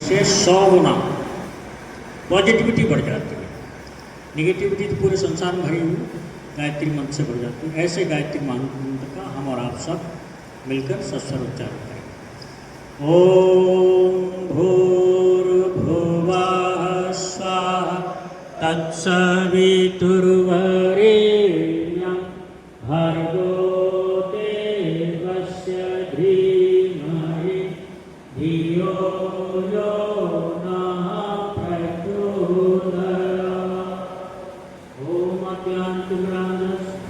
से 100 गुना पॉजिटिविटी बढ़ जाती है। निगेटिविटी तो पूरे संसार में भरी हुई गायत्री मंत्र से बढ़ जाती है। ऐसे गायत्री मंत्र का हम और आप सब मिलकर सस्वर उच्चारण करें। ओम भूर्भुवः स्वः तत्सवितुर्वरेण्यं भर्गो देवस्य धीमहि धियो यो नः प्रचोदयात्। ओम अज्ञानतिमिरान्धस्य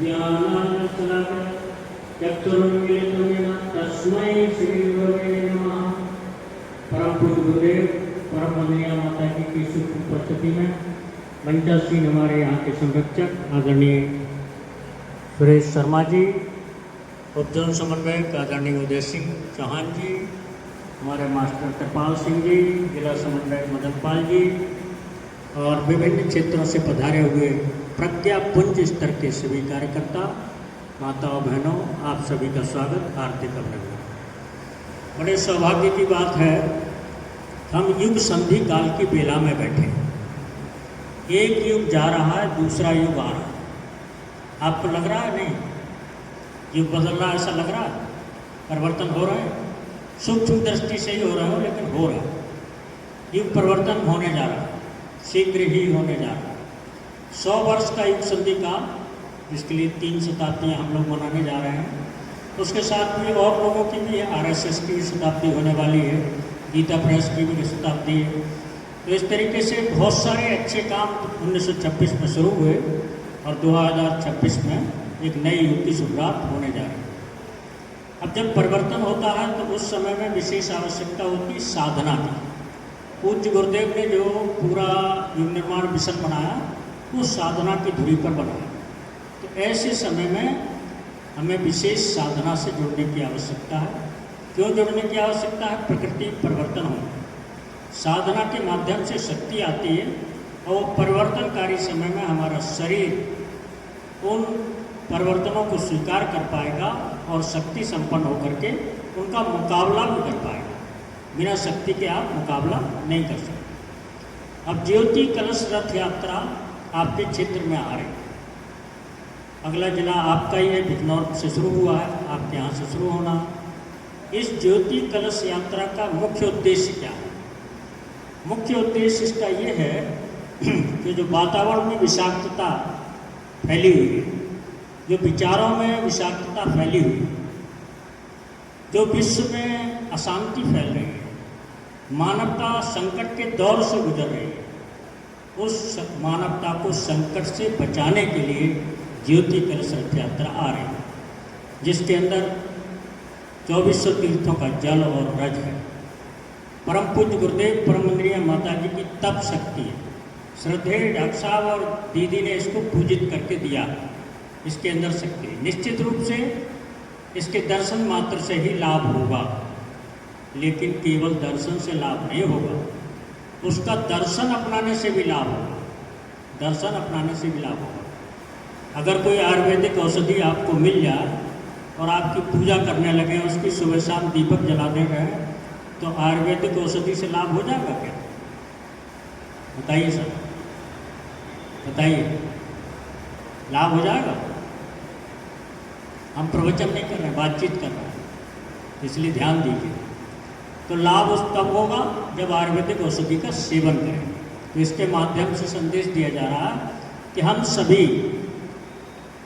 चक्षुरुन्मीलितं येन तस्मै श्री गुरवे नमः। परम पूज्य गुरुदेव परम वंदनीय माता जी की शुभ उपस्थिति में मंचासीन हमारे यहाँ के संरक्षक आदरणीय सुरेश शर्मा जी, उपजन समन्वयक आदरणीय उदय सिंह चौहान जी, हमारे मास्टर कृपाल सिंह जी, जिला समन्वयक मदन पाल जी और विभिन्न क्षेत्रों से पधारे हुए प्रज्ञा पुंज स्तर के सभी कार्यकर्ता, माताओं बहनों, आप सभी का स्वागत, हार्दिक अभिनंदन। बड़े सौभाग्य की बात है, हम युग संधि काल की बेला में बैठे। एक युग जा रहा है, दूसरा युग आ रहा है। आपको लग रहा है? नहीं, युग बदल रहा है ऐसा लग रहा है? परिवर्तन हो रहा है, सूक्ष्म दृष्टि से ही हो रहा है, लेकिन हो रहा है। युग परिवर्तन होने जा रहा है, शीघ्र ही होने जा रहा है। 100 वर्ष का युग संधि काल, जिसके लिए 3 शताब्दियाँ हम लोग मनाने जा रहे हैं। उसके साथ में और लोगों की भी RSS की शताब्दी होने वाली है, गीता प्रेस की भी शताब्दी है। तो इस तरीके से बहुत सारे अच्छे काम 1926 में शुरू हुए और 2026 में एक नई युग की शुरुआत होने जा रही है। अब जब परिवर्तन होता है तो उस समय में विशेष आवश्यकता होती है साधना की। पूज्य गुरुदेव ने जो पूरा युग निर्माण मिशन बनाया वो साधना की धुरी पर बनाया। तो ऐसे समय में हमें विशेष साधना से जुड़ने की आवश्यकता है। क्यों जुड़ने की आवश्यकता है? प्रकृति परिवर्तन हो, साधना के माध्यम से शक्ति आती है और परिवर्तनकारी समय में हमारा शरीर उन परिवर्तनों को स्वीकार कर पाएगा और शक्ति संपन्न होकर के उनका मुकाबला भी कर पाएगा। बिना शक्ति के आप मुकाबला नहीं कर सकते। अब ज्योति कलश रथ यात्रा आपके क्षेत्र में आ रही है। अगला जिला आपका ही है, बिजनौर से शुरू हुआ है, आपके यहाँ से शुरू होना। इस ज्योति कलश यात्रा का मुख्य उद्देश्य क्या है? मुख्य उद्देश्य इसका ये है कि जो वातावरण में विषाक्तता फैली हुई है, जो विचारों में विषाक्तता फैली हुई है, जो विश्व में अशांति फैल रही है, मानवता संकट के दौर से गुजर रही है, उस मानवता को संकट से बचाने के लिए ज्योति कलश रथ यात्रा आ रही है, जिसके अंदर 2400 तीर्थों का जल और रज है। परम पूज्य गुरुदेव परम वंदनीय माता जी की तप शक्ति है। श्रद्धेय डॉक्टर साहब और दीदी ने इसको पूजित करके दिया। इसके अंदर शक्ति है। निश्चित रूप से इसके दर्शन मात्र से ही लाभ होगा, लेकिन केवल दर्शन से लाभ नहीं होगा, उसका दर्शन अपनाने से भी लाभ होगा। दर्शन अपनाने से भी लाभ होगा। अगर कोई आयुर्वेदिक औषधि आपको मिल जाए और आपकी पूजा करने लगे, उसकी सुबह शाम दीपक जला दे रहे हैं, तो आयुर्वेदिक औषधि से लाभ हो जाएगा क्या? बताइए सर, बताइए, लाभ हो जाएगा? हम प्रवचन नहीं कर रहे हैं, बातचीत कर रहे हैं, इसलिए ध्यान दीजिए। तो लाभ उस तब होगा जब आयुर्वेदिक औषधि का सेवन करें। तो इसके माध्यम से संदेश दिया जा रहा है कि हम सभी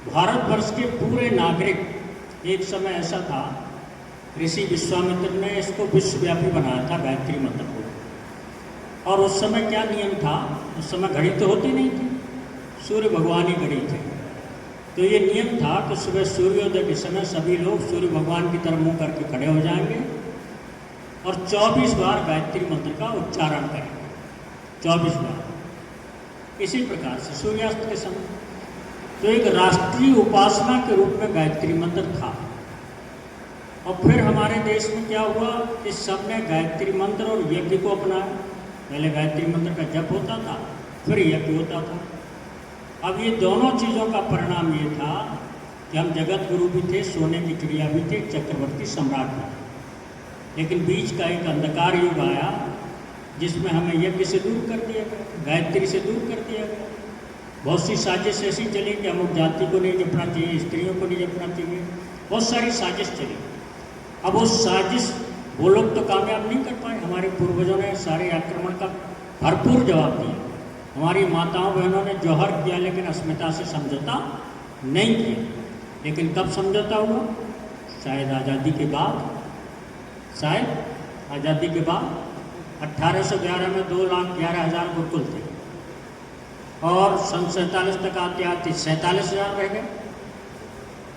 भारतवर्ष के पूरे नागरिक, एक समय ऐसा था ऋषि विश्वामित्र ने इसको विश्वव्यापी बनाया था गायत्री मंत्र को। और उस समय क्या नियम था? उस समय घड़ी तो होती नहीं थी, सूर्य भगवान ही घड़ी थे। तो ये नियम था कि सुबह सूर्योदय के समय सभी लोग सूर्य भगवान की तरफ मुँह करके खड़े हो जाएंगे और 24 बार गायत्री मंत्र का उच्चारण करेंगे। 24 बार। इसी प्रकार से सूर्यास्त के समय तो एक राष्ट्रीय उपासना के रूप में गायत्री मंत्र था। और फिर हमारे देश में क्या हुआ कि सबने गायत्री मंत्र और यज्ञ को अपनाया। पहले गायत्री मंत्र का जप होता था, फिर यज्ञ होता था। अब ये दोनों चीज़ों का परिणाम ये था कि हम जगत गुरु भी थे, सोने की चिड़िया भी थे, चक्रवर्ती सम्राट भी थे। लेकिन बीच का एक अंधकार युग आया जिसमें हमें यज्ञ से दूर कर दिया गया, गायत्री से दूर कर दिया गया। बहुत सी साजिश ऐसी चली कि अमुक जाति को नहीं जपना चाहिए, स्त्रियों को नहीं जपना चाहिए, बहुत सारी साजिश चली। अब वो साजिश वो लोग तो कामयाब नहीं कर पाए। हमारे पूर्वजों ने सारे आक्रमण का भरपूर जवाब दिया। हमारी माताओं बहनों ने जौहर किया, लेकिन अस्मिता से समझौता नहीं किया। लेकिन कब समझौता हुआ? शायद आज़ादी के बाद, शायद आज़ादी के बाद 1811 में 2,11,000 गुरुकुल थे और सन 47 तक आते आते 47,000 रह गए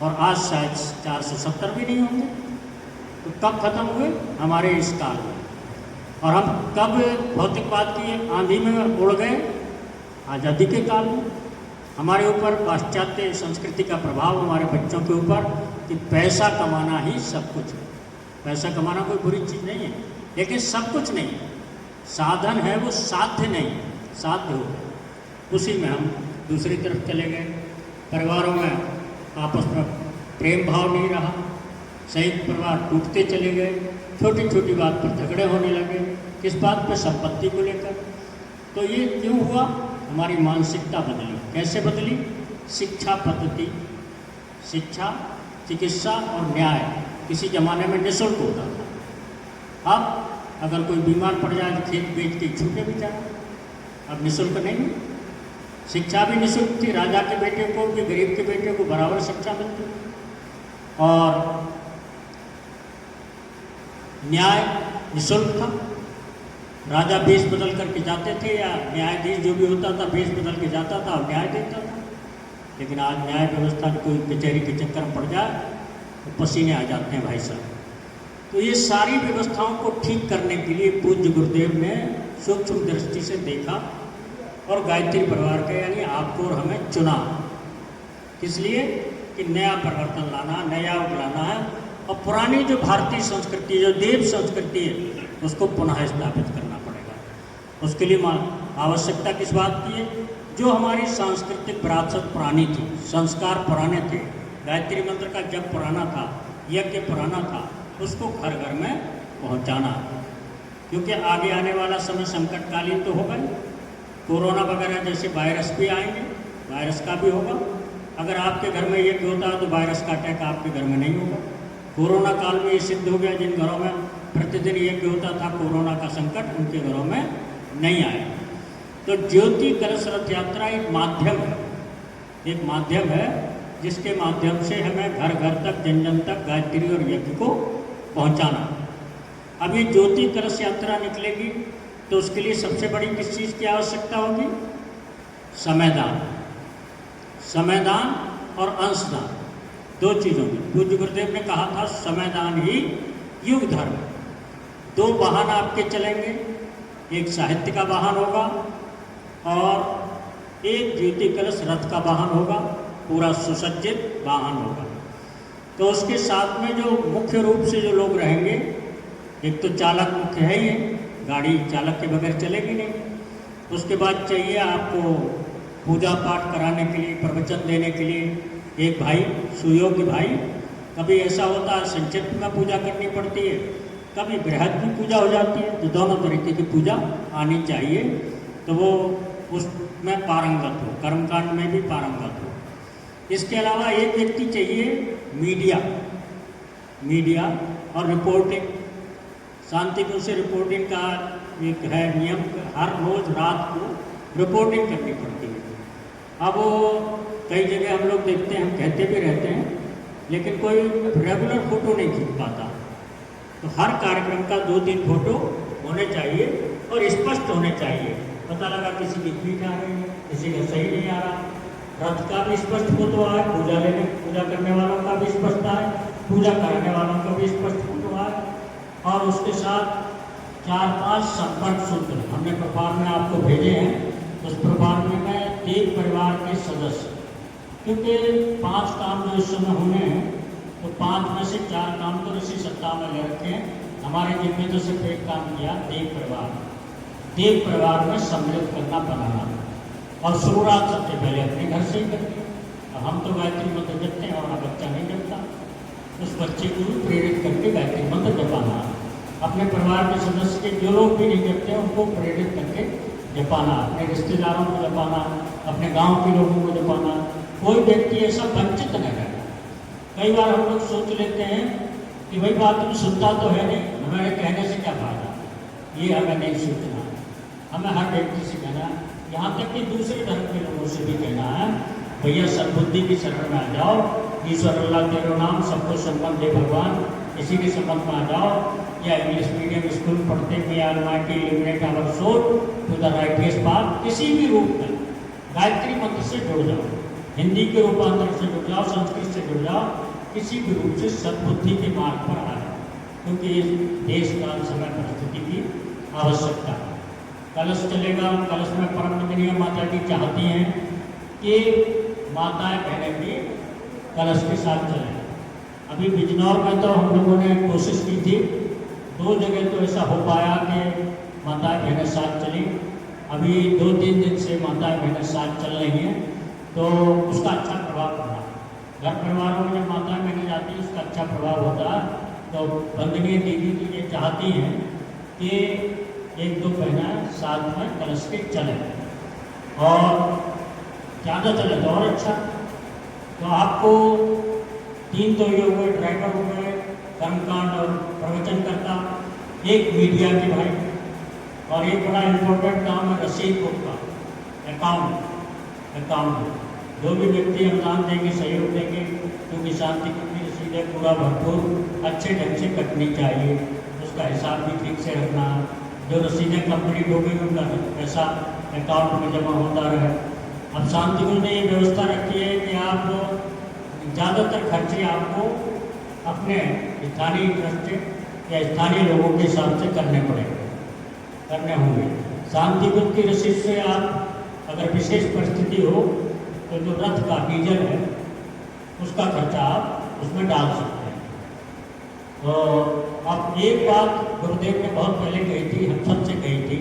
और आज शायद 470 भी नहीं होंगे। तो कब खत्म हुए? हमारे इस काल में। और हम कब भौतिकवाद की आंधी में उड़ गए? आज़ादी के काल में। हमारे ऊपर पाश्चात्य संस्कृति का प्रभाव हमारे बच्चों के ऊपर कि पैसा कमाना ही सब कुछ है। पैसा कमाना कोई बुरी चीज़ नहीं है, लेकिन सब कुछ नहीं है। साधन है, वो साध्य नहीं, साध्य हो। उसी में हम दूसरी तरफ चले गए। परिवारों में आपस में प्रेम भाव नहीं रहा, संयुक्त परिवार टूटते चले गए, छोटी छोटी बात पर झगड़े होने लगे। किस बात पर? संपत्ति को लेकर। तो ये क्यों हुआ? हमारी मानसिकता बदली। कैसे बदली? शिक्षा पद्धति, शिक्षा, चिकित्सा और न्याय किसी ज़माने में निःशुल्क होता था। अब अगर कोई बीमार पड़ जाए तो खेत बेच के छूटे भी जाए। अब निःशुल्क नहीं। शिक्षा भी निःशुल्क थी, राजा के बेटे को भी गरीब के बेटे को बराबर शिक्षा मिलती। और न्याय निःशुल्क था। राजा भेष बदल करके जाते थे, या न्यायाधीश जो भी होता था भेष बदल के जाता था और न्याय देता था। लेकिन आज न्याय व्यवस्था की कोई कचहरी के चक्कर में पड़ जाए तो पसीने आ जाते हैं भाई साहब। तो ये सारी व्यवस्थाओं को ठीक करने के लिए पूज्य गुरुदेव ने सूक्ष्म दृष्टि से देखा और गायत्री परिवार के यानी आपको और हमें चुना। किस लिए? कि नया परिवर्तन लाना, नया युग लाना है और पुरानी जो भारतीय संस्कृति, जो देव संस्कृति है, उसको पुनः स्थापित करना पड़ेगा। उसके लिए आवश्यकता किस बात की है? जो हमारी सांस्कृतिक विरासत पुरानी थी, संस्कार पुराने थे, गायत्री मंत्र का जप पुराना था, यज्ञ पुराना था, उसको घर घर में पहुंचाना। क्योंकि आगे आने वाला समय संकटकालीन तो होगा ही। कोरोना वगैरह जैसे वायरस भी आएंगे, वायरस का भी होगा। अगर आपके घर में यज्ञ होता है तो वायरस का अटैक आपके घर में नहीं होगा। कोरोना काल में ये सिद्ध हो गया, जिन घरों में प्रतिदिन यज्ञ होता था कोरोना का संकट उनके घरों में नहीं आया। तो ज्योति कलश रथ यात्रा एक माध्यम है, एक माध्यम है जिसके माध्यम से हमें घर घर तक, जन जन तक गायत्री और यज्ञ को पहुंचाना। अब ये ज्योति कलश यात्रा निकलेगी तो उसके लिए सबसे बड़ी किस चीज़ की आवश्यकता होगी? समयदान। समयदान और अंशदान, दो चीज़ों की। पूज्य गुरुदेव ने कहा था समयदान ही युग धर्म। दो वाहन आपके चलेंगे, एक साहित्य का वाहन होगा और एक ज्योति कलश रथ का वाहन होगा, पूरा सुसज्जित वाहन होगा। तो उसके साथ में जो मुख्य रूप से जो लोग रहेंगे, एक तो चालक मुख्य है ही, गाड़ी चालक के बगैर चलेगी नहीं। उसके बाद चाहिए आपको पूजा पाठ कराने के लिए, प्रवचन देने के लिए एक भाई, सुयोग्य भाई। कभी ऐसा होता है संक्षिप्त में पूजा करनी पड़ती है, कभी बृहद भी पूजा हो जाती है। तो दोनों तरीके की पूजा आनी चाहिए, तो वो उसमें पारंगत हो, कर्मकांड में भी पारंगत हो। इसके अलावा एक व्यक्ति चाहिए मीडिया, मीडिया और रिपोर्टिंग। शांतिपूर्ण से रिपोर्टिंग का एक है नियम, हर रोज रात को रिपोर्टिंग करनी पड़ती है। अब कई जगह हम लोग देखते हैं, हम कहते भी रहते हैं, लेकिन कोई रेगुलर फोटो नहीं खींच पाता। तो हर कार्यक्रम का 2-3 फोटो होने चाहिए और स्पष्ट होने चाहिए। पता लगा किसी की पीठ आ रही है, किसी का सही नहीं आ रहा। रथ का भी स्पष्ट फोटो आए, पूजा करने वालों का भी स्पष्ट आए, पूजा करने वालों का भी स्पष्ट फोटो आए, और उसके साथ 4-5 संपर्क सूत्र हमने प्रपार में आपको भेजे हैं। उस प्रपार में मैं एक परिवार के सदस्य, क्योंकि 5 काम जो इस समय होने हैं, तो 5 में से 4 काम तो ऋषि सत्ता में ले रखे हैं। हमारे जिन में तो सिर्फ एक काम किया, देव परिवार। देव परिवार में सम्मिलित करना, बनाना, और शुरुआत सबसे पहले अपने घर से ही करते हैं। हम तो गायत्री मंत्र जपते हैं और बच्चा नहीं जपता, उस बच्चे को भी प्रेरित करके गायत्री मंत्र जपाना। अपने परिवार के सदस्य के जो लोग भी नहीं जपते हैं उनको प्रेरित करके जपाना, अपने रिश्तेदारों को जपाना, अपने गांव के लोगों को जपाना। कोई व्यक्ति ऐसा वंचित न रहे। कई बार हम लोग सोच लेते हैं कि भाई बात तुम सुनता तो है नहीं, हमारे कहने से क्या फायदा। ये हमें नहीं सोचना। हमें हर व्यक्ति से कहना, यहाँ तक कि दूसरे धर्म के लोगों से भी कहना है, भैया सद्बुद्धि की शरण में आ जाओ, ईश्वर अल्लाह तेरो नाम सबको संबंध दे भगवान, इसी के संबंध में आ जाओ। या इंग्लिश मीडियम स्कूल पढ़ते हुए almighty eliminate our soul to the righteous path, किसी भी रूप में गायत्री मंत्र से जुड़ जाओ, हिंदी के रूपांतर से जुड़ जाओ, संस्कृत से जुड़ जाओ, किसी भी रूप से सद्बुद्धि के मार्ग पर आ जाओ, क्योंकि इस देश काल समय परिस्थिति की आवश्यकता है। कलश चलेगा, कलश में परम वंदनीय माता जी चाहती हैं कि माताएं बहनें भी कलश के साथ चलें। अभी बिजनौर में तो हम लोगों ने कोशिश की थी, 2 जगह तो ऐसा हो पाया कि माताएं बहनें साथ चली। अभी 2-3 दिन से माताएं बहनें साथ चल रही हैं, तो उसका अच्छा प्रभाव पड़ा। घर परिवारों में जब माताएं बहनें जाती हैं उसका अच्छा प्रभाव होता है। तो वंदनीय दीदी तो ये चाहती हैं कि 1-2 बहनें साथ में कलश के चलें, और ज़्यादा चले तो और अच्छा। तो आपको 3 तो ये हो गए, ड्राइवर हो गए, कर्मकांड और प्रवचनकर्ता, एक मीडिया के भाई, और एक बड़ा इम्पोर्टेंट काम है रसीद बुक का, अकाउंट। जो भी व्यक्ति अनुदान देंगे, सहयोग देंगे, क्योंकि शांति की रसीदें पूरा भरपूर अच्छे ढंग से कटनी चाहिए, उसका हिसाब भी ठीक से रखना। जो रसीदें कंप्लीट हो गई उनका पैसा अकाउंट में जमा होता रहे। अब शांतिकुंज ने ये व्यवस्था रखी है कि आप ज़्यादातर खर्चे आपको अपने स्थानीय ट्रस्ट या स्थानीय लोगों के हिसाब से करने होंगे। शांतिकुंज की रसीद से आप अगर विशेष परिस्थिति हो तो जो रथ का डीजल है उसका खर्चा आप उसमें डाल सकते हैं। तो अब एक बात गुरुदेव ने बहुत पहले कही थी, हम सबसे कही थी,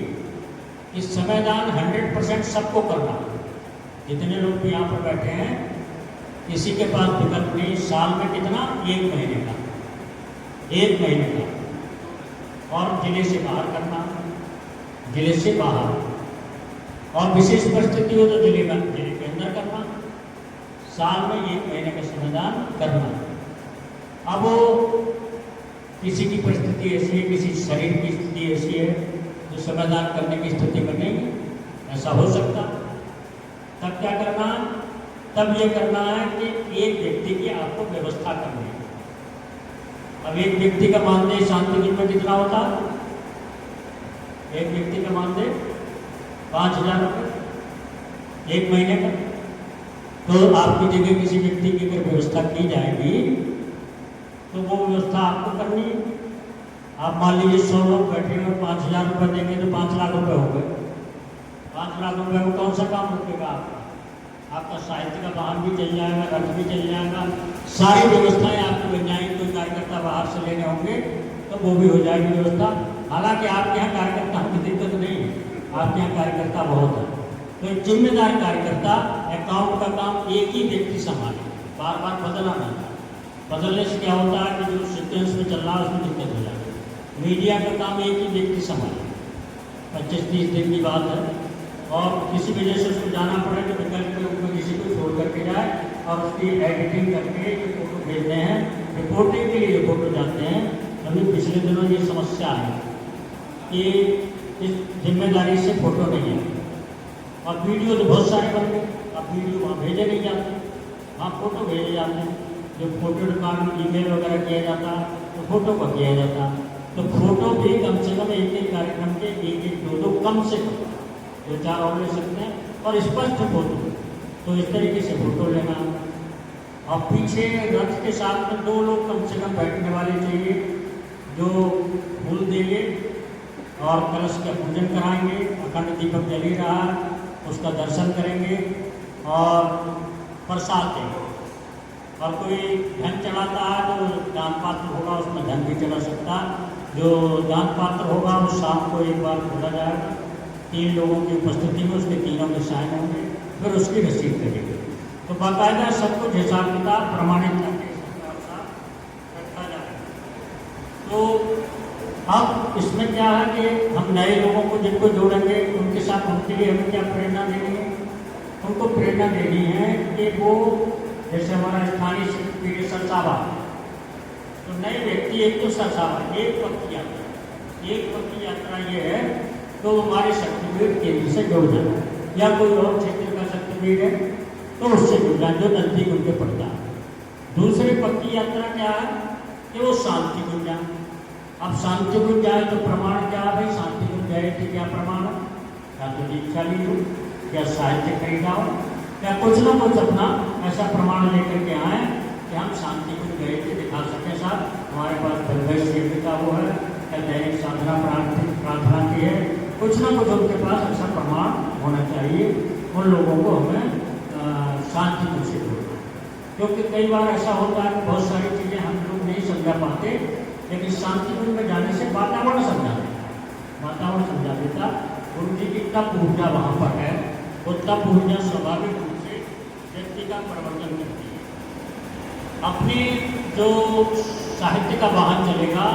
कि समयदान 100% सबको करना। जितने लोग भी यहाँ पर बैठे हैं, किसी के पास विकल्प नहीं। साल में कितना? 1 महीने का, 1 महीने का। और जिले से बाहर करना, जिले से बाहर, और विशेष परिस्थिति हो तो जिले के अंदर करना। साल में 1 महीने का समयदान करना। अब किसी की परिस्थिति ऐसी है, किसी शरीर की स्थिति ऐसी है जो समयदान करने की स्थिति में नहीं, ऐसा हो सकता। तब क्या करना? तब ये करना है कि एक व्यक्ति की आपको व्यवस्था करनी है। अब एक व्यक्ति का मानदेय शांतिकुंज में कितना होता है? एक व्यक्ति का मानदेय 5,000 रुपये 1 महीने का। तो आपकी जगह किसी व्यक्ति की अगर व्यवस्था की जाएगी तो वो व्यवस्था आपको करनी है। आप मान लीजिए 100 लोग बैठे हैं और 5,000 रुपये देंगे तो 5 लाख रुपये हो गए। 5 लाख रुपये में कौन सा काम रुकेगा आपका? आपका साहित्य का वाहन भी चल जाएगा, रथ भी चल जाएगा, सारी व्यवस्थाएं आपकी बन जाएंगी। कोई कार्यकर्ता बाहर से लेने होंगे तो वो भी हो जाएगी व्यवस्था। हालांकि आपके यहाँ कार्यकर्ता की दिक्कत नहीं है, आपके यहाँ कार्यकर्ता बहुत है। तो एक जिम्मेदार कार्यकर्ता अकाउंट का काम एक ही व्यक्ति संभाले, बार बार बदलना नहीं। बदलने से क्या होता है कि जो सीक्वेंस में चल रहा है उसमें दिक्कत हो जाती है। मीडिया का काम एक ही व्यक्ति संभाले, 25-30 दिन की बात है, और किसी वजह से उसको जाना पड़े तो विकल्प के रूप में किसी को छोड़ करके जाए और उसकी एडिटिंग करके ये फोटो भेजते हैं, रिपोर्टिंग के लिए ये फोटो जाते हैं। अभी पिछले दिनों ये समस्या है कि इस जिम्मेदारी से फोटो नहीं है, और वीडियो तो बहुत सारे बन गए। अब वीडियो वहाँ भेजे नहीं जाते, वहाँ फोटो भेजे जाते हैं। जो फोटो रिकॉर्ड ईमेल वगैरह किया जाता तो फोटो पर किया जाता। तो फोटो भी कम से कम एक कार्यक्रम के 1-2 कम से कम 2-4 और ले सकते हैं, और स्पष्ट फोटो। तो इस तरीके से फोटो लेना। और पीछे रथ के साथ में 2 लोग कम से कम बैठने वाले चाहिए, जो फूल देंगे और कलश का पूजन कराएंगे। अखंड दीपक जल ही रहा, उसका दर्शन करेंगे और प्रसाद देंगे। और कोई धन चढ़ाता है तो दान पात्र होगा, उसमें धन भी चढ़ा सकता। जो दान पात्र होगा वो शाम को एक बार खोला जाएगा, 3 लोगों की उपस्थिति में उसके तीनों के साइन होंगे, फिर उसकी रसीद करेंगे। तो बाकायदा सब कुछ हिसाब किताब प्रमाणित करके रखा जाएगा। तो अब इसमें क्या है कि हम नए लोगों को जिनको जोड़ेंगे उनके साथ उनके लिए हमें क्या प्रेरणा देनी है? उनको प्रेरणा देनी है कि वो जैसे हमारा स्थानीय शिक्षक सरसावा, तो नए व्यक्ति एक तो सरसावा एक पक्की यात्रा ये है तो हमारे शक्तिपीठ केंद्र से जुड़ जाए या कोई और क्षेत्र का शक्तिपीठ है तो उससे जुड़ जाए जो नजदीक उनके पड़ता है। दूसरी पक्की यात्रा क्या है कि वो शांति कुंज जाए। अब शांति कुंज जाए तो प्रमाण क्या है भाई? शांति कुंज जाए तो क्या प्रमाण है? या तो दीक्षा ली हो या साहित्य खरीदा हो या कुछ ना कुछ अपना ऐसा प्रमाण लेकर के आए कि हम शांति कुंज गए थे, दिखा सकें साहब हमारे पास परिवेश सेवी का वो है या दैनिक साधना प्रार्थना की है, कुछ ना कुछ उनके पास ऐसा प्रमाण होना चाहिए। उन लोगों को हमें शांति कुंज से जोड़ना, क्योंकि कई बार ऐसा होता है कि बहुत सारी चीज़ें हम लोग नहीं समझा पाते, लेकिन शांति कुंज में जाने से वातावरण समझा देता। गुरु जी की तप ऊर्जा वहाँ पर है, वो तप ऊर्जा स्वाभाविक रूप से व्यक्ति का परिवर्तन करती है। अपने जो साहित्य का वाहन चलेगा,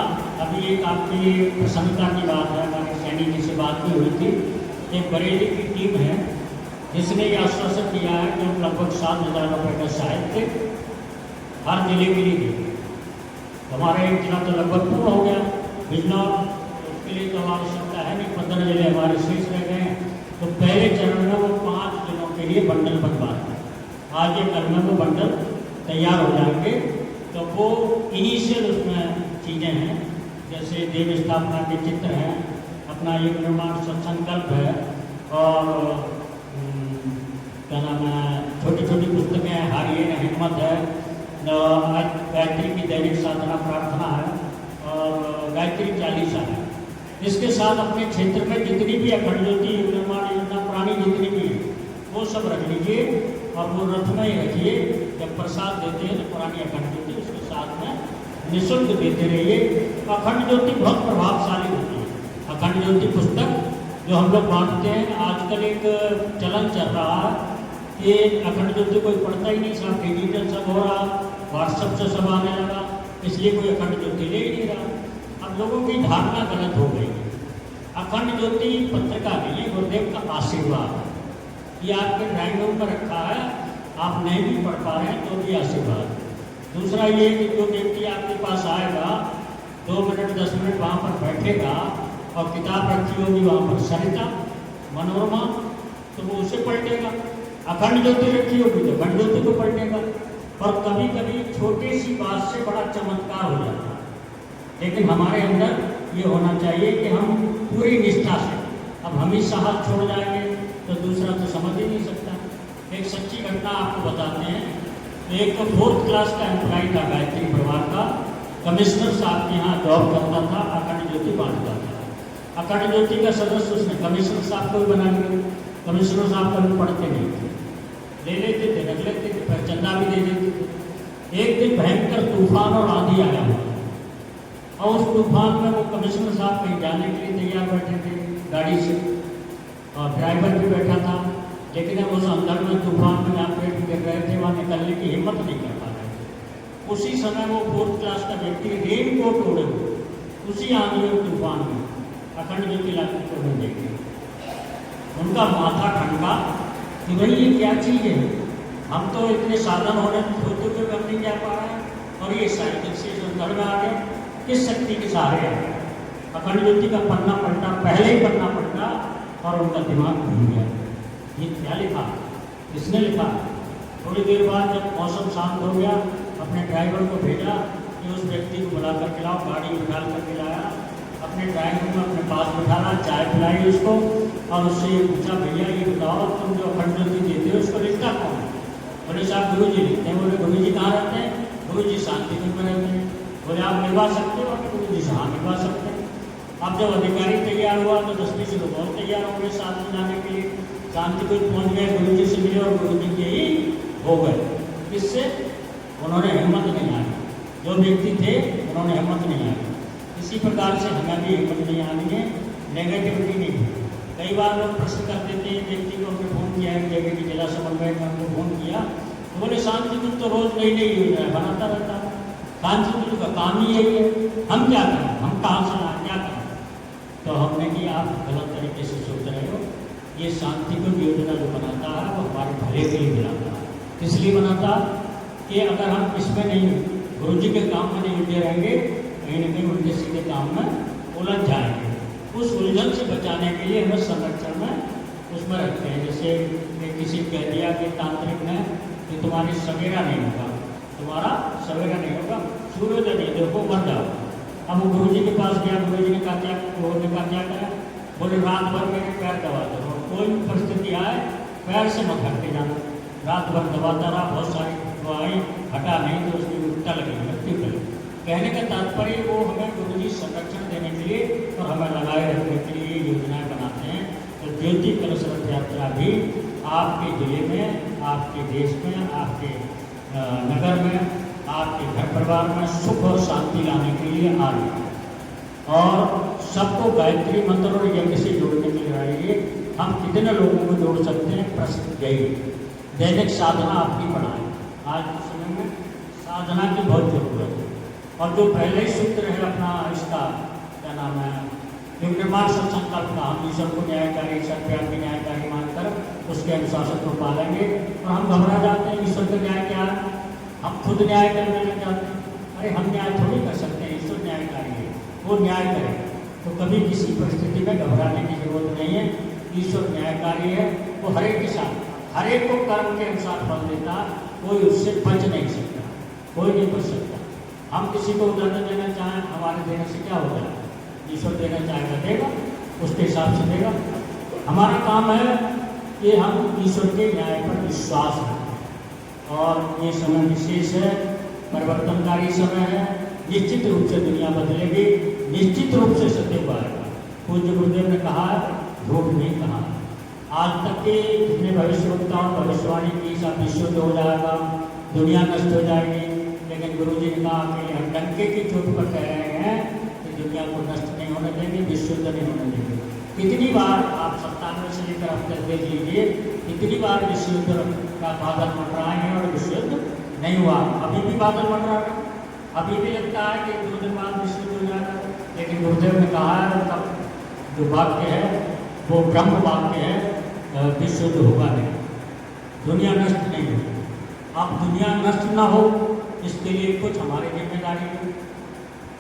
अभी एक आपकी प्रसन्नता की बात है, हमारे सैनी जी से बात भी हुई थी। एक बरेली की टीम है जिसने ये आश्वासन दिया है कि हम लगभग 7,000 रुपये का साहित्य हर जिले के लिए देंगे। हमारा एक जिला तो लगभग पूरा हो गया, बिजनौर उसके लिए तो आवश्यकता है नहीं, 15 जिले हमारे शेष रह गए हैं। तो पहले चरण में वो 5 जिलों के लिए बंडल बनवा है। आज ये कल में वो बंडल तैयार हो जाएंगे। तो वो इनिशियल उसमें चीज़ें हैं, जैसे देव स्थापना के चित्र हैं, अपना एक निर्माण संकल्प है और क्या नाम है, छोटी छोटी पुस्तकें हैं, हारिए हिम्मत है, गायत्री की दैनिक साधना प्रार्थना है और गायत्री चालीसा है। इसके साथ अपने क्षेत्र में जितनी भी अखंड ज्योति निर्माण योजना पुरानी जितनी भी है वो सब रख लीजिए और वो रथ में ही रखिए। जब प्रसाद देते हैं तो पुरानी अखंड ज्योति उसके साथ में निःशुल्क देते रहिए। अखंड ज्योति बहुत प्रभावशाली होती है। अखंड ज्योति पुस्तक जो हम लोग बांटते हैं, आजकल एक चलन चल रहा है कि अखंड ज्योति कोई पढ़ता ही नहीं, सब डिजिटल सब हो रहा, व्हाट्सएप से सब आने लगा, इसलिए कोई अखंड ज्योति ले ही नहीं रहा। अब लोगों की धारणा गलत हो गई है। अखंड ज्योति पत्रिका नहीं है, गुरुदेव का आशीर्वाद है। ये आपके ड्राइंग रूम पर रखा है, आप नहीं भी पढ़ पा रहे हैं तो भी आशीर्वाद। दूसरा ये कि जो व्यक्ति आपके पास आएगा 2 मिनट 10 मिनट वहाँ पर बैठेगा और किताब रखी होगी वहाँ पर सरिता मनोरमा, तो वो उसे पलटेगा। अखंड ज्योति रखी होगी तो अखंड ज्योति को पलटेगा। और कभी कभी छोटी सी बात से बड़ा चमत्कार हो जाता है, लेकिन हमारे अंदर ये होना चाहिए कि हम पूरी निष्ठा से, अब हम ही साहस छोड़ जाएंगे तो दूसरा तो समझ ही नहीं सकता। एक सच्ची घटना आपको बताते हैं। एक 4th क्लास का एम्प्लॉय था गायत्री परिवार का, कमिश्नर साहब के यहाँ जॉब करता था, अखंड ज्योति बांटता था। अखंड ज्योति का सदस्य उसने कमिश्नर साहब को भी बना लिया। कमिश्नर साहब कभी पढ़ते नहीं थे, ले लेते थे, रख लेते थे, फिर चंदा भी दे देते थे। एक दिन भयंकर तूफान और आंधी आया और उस तूफान में वो कमिश्नर साहब कहीं जाने के लिए तैयार बैठे थे गाड़ी से और ड्राइवर भी बैठा था, लेकिन अब उस अंदर में तूफान में जहाँ पेट गिर रहे थे वहाँ निकलने की हिम्मत नहीं कर पा रहे थे। उसी समय वो 4th क्लास का व्यक्ति रेन कोट ओढ़े हुए उसी आंधी और तूफान में अखंड ज्योति लाके को देखे। उनका माथा ठंडा कि भाई ये क्या चीज़ है, हम तो इतने साधन होने होते हुए हम नहीं जा पा रहे हैं और ये साइकिल से घर में आ गए, किस शक्ति के सहारे आ गए। अखंड ज्योति का पन्ना पलटा, पहले ही पन्ना पलटा और उनका दिमाग घूम गया। ये क्या लिखा, किसने लिखा? थोड़ी देर बाद जब मौसम शांत हो गया, अपने ड्राइवर को भेजा कि उस व्यक्ति को बुला कर खिलाओ, गाड़ी बिठा कर खिलाया, अपने ड्राइवर में अपने पास बिठाना, चाय पिलाई उसको और उससे ये पूछा, भैया ये बताओ तुम जो अखंड ज्योति देते हो उसको लिखता कौन है? बोले साहब गुरु जी लिखते हैं। बोले गुरु जी कहाँ रहते हैं? गुरु जी शांति कुंज में रहते हैं। बोले आप मिलवा सकते हो? गुरु जी से हाँ मिलवा सकते हैं। अब जब अधिकारी तैयार हुआ तो 10-20 लोग और तैयार हो गए साथ में जाने के लिए। शांति कुंज पहुँच गए, गुरु जी से मिले और गुरु जी के ही हो गए। इससे उन्होंने हिम्मत नहीं आई, जो व्यक्ति थे उन्होंने हिम्मत नहीं आई। इसी प्रकार से हमें भी हिम्मत नहीं आनी है, नेगेटिविटी नहीं है। कई बार लोग प्रश्न करते थे, व्यक्ति को हमने फ़ोन किया है, जगह की जिला समन्वय में हमको फ़ोन किया तो बोले शांति कुंज तो रोज़ नई नई योजना बनाता रहता है, शांति गुरु का काम ही यही है। हम क्या करें, हम कहाँ से लाएं, क्या करें? तो हमने कि आप गलत तरीके से सोच रहे हो। ये शांति को योजना जो बनाता है वो हमारे भले के लिए बनाता है। इसलिए बनाता कि अगर हम इसमें नहीं, गुरु जी के काम में नहीं उलझे रहेंगे, कहीं न कहीं उल्टे सीधे काम में उलझ जाएंगे। उस उलझन से बचाने के लिए हमें संरक्षण में उसमें रखते हैं। जैसे किसी कह दिया कि तांत्रिक ने कि तुम्हारी सवेरा नहीं होगा, तुम्हारा सवेरा नहीं होगा, सूर्योदय नहीं देखो, मर जाओ। अब वो गुरु जी के पास गया, गुरु जी ने कहा क्या, उन्होंने कहा क्या करा, बोले रात भर मेरे पैर दबा दो, कोई भी परिस्थिति आए पैर से मत हटके जाना। रात भर दबाता रहा, बहुत सारी दवाई, हटा नहीं तो उसकी उल्टा लगी, मृत्यु लगी। कहने का तात्पर्य वो हमें गुरु जी संरक्षण देने के लिए और हमें लगाए रखने के लिए योजनाएं बनाते हैं। तो ज्योति कलश रथ यात्रा भी आपके जिले में, आपके देश में, आपके नगर में, आपके घर परिवार में सुख और शांति लाने के लिए आ रही है। और सबको गायत्री मंत्र और यज्ञ से जोड़ने के लिए हम कितने लोगों को जोड़ सकते हैं, प्रश्न यही। दैनिक साधना आपकी बढ़ाएं। आज के समय में साधना की बहुत जरूरत है। और जो पहले ही सूत्र है अपना इसका क्या नाम है, युग निर्माण संकल्प का, हम ईश्वर को न्यायकारी, सर्वव्यापी न्यायकारी मानकर उसके अनुशासन को पालेंगे। और हम घबरा जाते हैं, ईश्वर का न्याय क्या है, हम खुद न्याय करने लग जाते हैं। अरे हम न्याय थोड़ी कर सकते हैं, ईश्वर न्यायकारी है, वो न्याय करे। तो कभी किसी परिस्थिति में घबराने की जरूरत नहीं है। ईश्वर न्यायकारी है, वो हर एक के साथ, हर एक को कर्म के अनुसार फल देता, कोई उससे बच नहीं सकता, कोई नहीं बच सकता। हम किसी को उदाहरण देना चाहें, हमारे देने से क्या होता है, ईश्वर देना चाहेगा देगा, उसके हिसाब से देगा। हमारा काम है कि हम ईश्वर के न्याय पर विश्वास रखें। और ये समय विशेष है, परिवर्तनकारी समय है। निश्चित रूप से दुनिया बदलेगी, निश्चित रूप से सत्य आएगा। पूज्य गुरुदेव ने कहा, झूठ नहीं कहा। आज तक के जितने भविष्यवक्ताओं भविष्यवाणी की, सब विश्व हो जाएगा, दुनिया नष्ट हो जाएगी। लेकिन गुरु जी ने कहा कि हम डंके की चोट पर कह रहे हैं कि दुनिया को नष्ट नहीं होने देंगे, विश्व नहीं होने देंगे। कितनी बार आप 97 से लेकर अब तक देख लीजिए, कितनी बार विश्व युद्ध का बादल मंडराए हैं और विश्व युद्ध नहीं हुआ। अभी भी बादल मंडरा रहे, अभी भी लगता है कि 2 दिन बाद विश्व युद्ध हो जाएगा। लेकिन गुरुदेव ने कहा है तब जो वाक्य है वो ब्रह्म वाक्य है, विश्व युद्ध होगा नहीं, दुनिया नष्ट नहीं होगी। अब दुनिया नष्ट ना हो इसके लिए कुछ हमारी जिम्मेदारी है,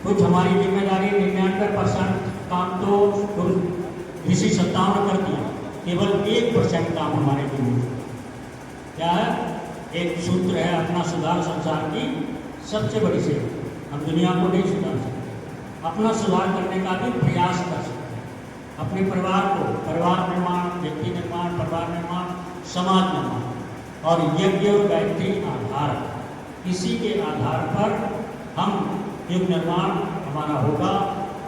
कुछ हमारी जिम्मेदारी। 99% काम तो ऋषि सत्ताओं ने कर दिया, केवल 1% काम हमारे लिए क्या है। एक सूत्र है, अपना सुधार संसार की सबसे बड़ी सेवा। हम दुनिया को नहीं सुधार सकते, अपना सुधार करने का भी प्रयास कर सकते हैं। अपने परिवार को, परिवार निर्माण, व्यक्ति निर्माण, परिवार निर्माण, समाज निर्माण और यज्ञ और गायत्री आधार, इसी के आधार पर हम युग निर्माण हमारा होगा।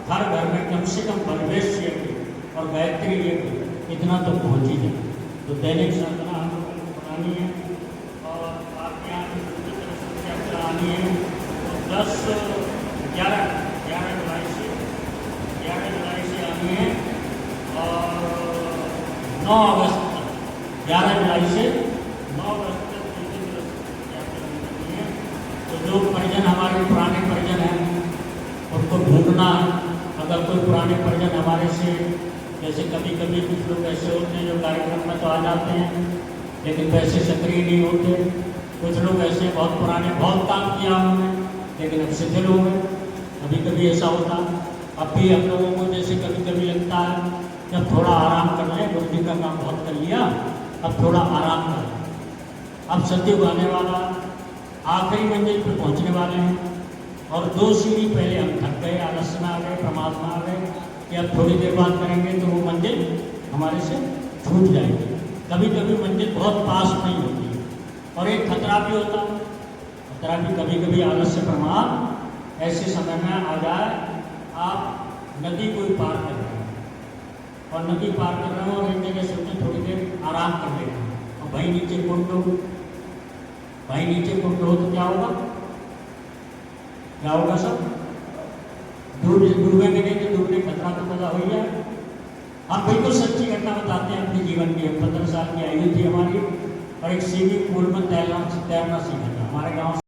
हर घर में कम से कम परिवेश यज्ञ और गायत्री यज्ञ इतना तो पहुँच ही जाए। तो दैनिक साधना हम लोगों को बनानी है और आपके यहाँ यात्रा आनी है। तो 11 जुलाई से आनी है और 9 अगस्त तक, 11 जुलाई से 9 अगस्त तो जो परिजन हमारे पुराने परिजन हैं उनको ढूंढना। अगर कोई पुराने परिजन हमारे से, जैसे कभी कभी कुछ लोग ऐसे होते हैं जो कार्यक्रम में तो आ जाते हैं लेकिन वैसे सक्रिय नहीं होते। कुछ लोग ऐसे बहुत पुराने, बहुत काम किया उन्होंने लेकिन अब शिथिल हो गए, कभी कभी ऐसा होता। अब भी हम लोगों को जैसे कभी कभी लगता है जब थोड़ा आराम कर लें, गुरु जी का काम बहुत कर लिया, अब थोड़ा आराम कर लें। अब सत्युग आने वाला, आखिरी मंजिल पर पहुंचने वाले हैं और 2 सीढ़ी पहले हम थक गए, आलस्य में आ गए, प्रमाद में आ गए कि अब थोड़ी देर बाद करेंगे तो वो मंजिल हमारे से छूट जाएगी। कभी कभी मंजिल बहुत पास नहीं होती है और एक खतरा भी होता है। खतरा भी कभी कभी आलस्य, प्रमाद ऐसे समय में आ जाए। आप नदी को पार कर रहे हैं और नदी पार कर रहे हो और एक जगह सोचें थोड़ी देर आराम कर लेंगे और भाई नीचे कुंड हो, भाई नीचे कुंड हो तो क्या होगा, क्या होगा सब डूबेंगे नहीं तो डूबने खतरा तो पैदा हो ही जाए। हम बिल्कुल सच्ची घटना बताते हैं अपने जीवन की। 15 साल की आयु थी हमारी और एक स्विमिंग पूल में तैरना सीखा था हमारे गाँव